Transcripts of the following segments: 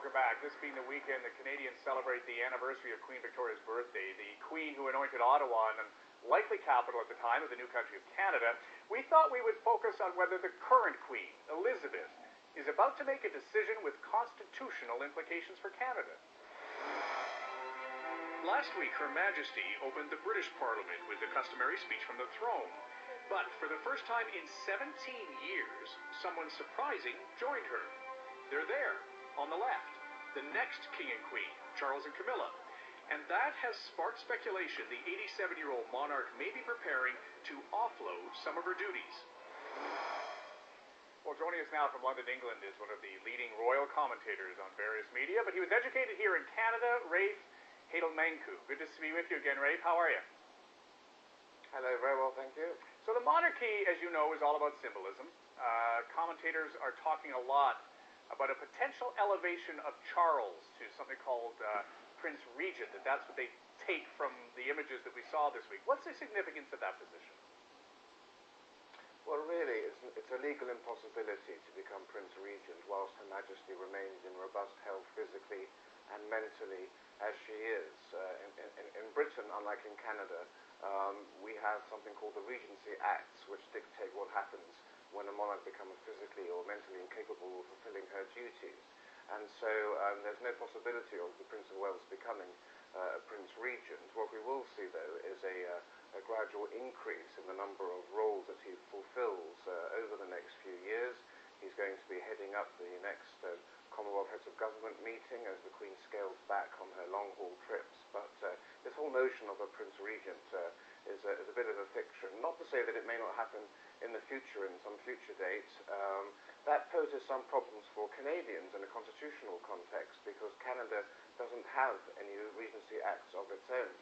Welcome back. This being the weekend that Canadians celebrate the anniversary of Queen Victoria's birthday, the Queen who anointed Ottawa and likely capital at the time of the new country of Canada, we thought we would focus on whether the current Queen, Elizabeth, is about to make a decision with constitutional implications for Canada. Last week, Her Majesty opened the British Parliament with the customary speech from the throne. But for the first time in 17 years, someone surprising joined her. They're there, on the left, the next King and Queen, Charles and Camilla. And that has sparked speculation the 87-year-old monarch may be preparing to offload some of her duties. Well, joining us now from London, England, is one of the leading royal commentators on various media, but he was educated here in Canada, Rafe Heydel-Mankoo. Good to be with you again, Rafe. How are you? Hello, very well, thank you. So the monarchy, as you know, is all about symbolism. Commentators are talking a lot about a potential elevation of Charles to something called Prince Regent, and that's what they take from the images that we saw this week. What's the significance of that position? Well, really, it's a legal impossibility to become Prince Regent whilst Her Majesty remains in robust health physically and mentally as she is. In Britain, unlike in Canada, we have something called the Regency Acts, which dictate what happens when a monarch becomes physically or mentally incapable of fulfilling her duties. And so there's no possibility of the Prince of Wales becoming Prince Regent. What we will see, though, is a gradual increase in the number of roles that he fulfills over the next few years. He's going to be heading up the next Commonwealth Heads of Government meeting as the Queen scales back on her long-haul trips. But this whole notion of a Prince Regent is a bit of a fiction. Not to say that it may not happen in the future, in some future date. That poses some problems for Canadians in a constitutional context because Canada doesn't have any Regency Acts of its own.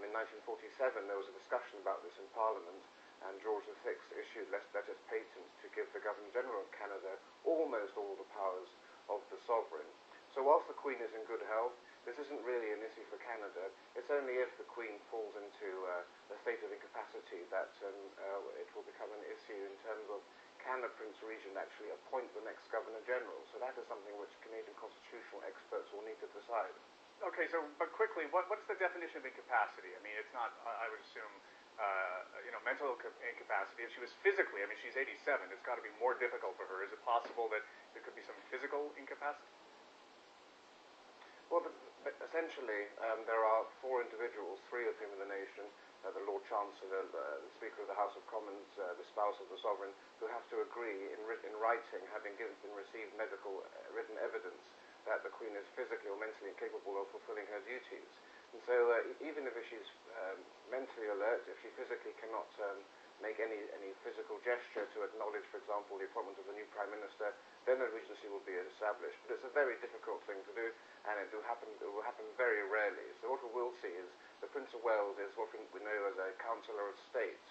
In 1947, there was a discussion about this in Parliament, and George VI issued letters patent to give the Governor-General of Canada almost all the powers of the sovereign. So whilst the Queen is in good health, this isn't really an issue for Canada. It's only if the Queen falls into a state of incapacity that it will become an issue in terms of can a Prince Regent actually appoint the next Governor-General. So that is something which Canadian constitutional experts will need to decide. Okay, so, but quickly, what's the definition of incapacity? I mean, it's not, I would assume, mental incapacity. If she was physically, I mean, she's 87, it's got to be more difficult for her. Is it possible that there could be some physical incapacity? Well, essentially, there are four individuals, three of whom in the nation, the Lord Chancellor, the Speaker of the House of Commons, the spouse of the Sovereign, who have to agree in writing, having received medical written evidence that the Queen is physically or mentally incapable of fulfilling her duties. And so even if she's mentally alert, if she physically cannot make any physical gesture to acknowledge, for example, the appointment of the new Prime Minister, then a Regency will be established. But it's a very difficult thing to do, and it will happen very rarely. So what we will see is the Prince of Wales is what we know as a Councillor of State,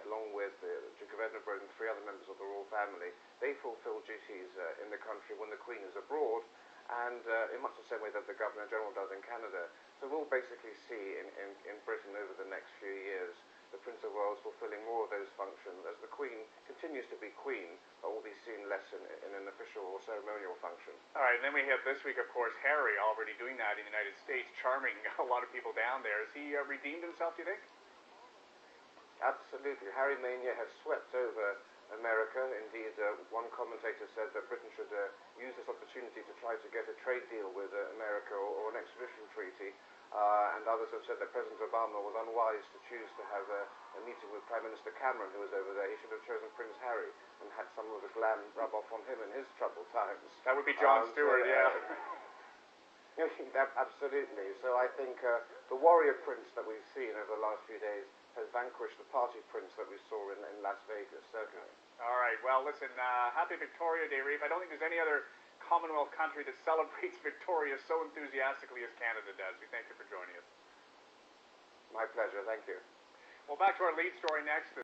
along with the Duke of Edinburgh and three other members of the royal family. They fulfil duties in the country when the Queen is abroad, and in much the same way that the Governor-General does in Canada. So we'll basically see in Britain over the next few years the Prince of Wales fulfilling more of those functions. As the Queen continues to be Queen, but will be seen less in an official or ceremonial function. All right, and then we have this week, of course, Harry already doing that in the United States, charming a lot of people down there. Has he redeemed himself, do you think? Absolutely. Harry Mania has swept over America. Indeed, one commentator said that Britain should use this opportunity to try to get a trade deal with America or an extradition treaty. And others have said that President Obama was unwise to choose to have a meeting with Prime Minister Cameron, who was over there. He should have chosen Prince Harry and had some of the glam rub off on him in his troubled times. That would be John Stewart, yeah. Absolutely. So I think the warrior prince that we've seen over the last few days has vanquished the party prince that we saw in Las Vegas, certainly. All right. Well, listen, happy Victoria Day, Rafe. I don't think there's any other Commonwealth country that celebrates Victoria so enthusiastically as Canada does. We thank you for joining us. My pleasure. Thank you. Well, back to our lead story next.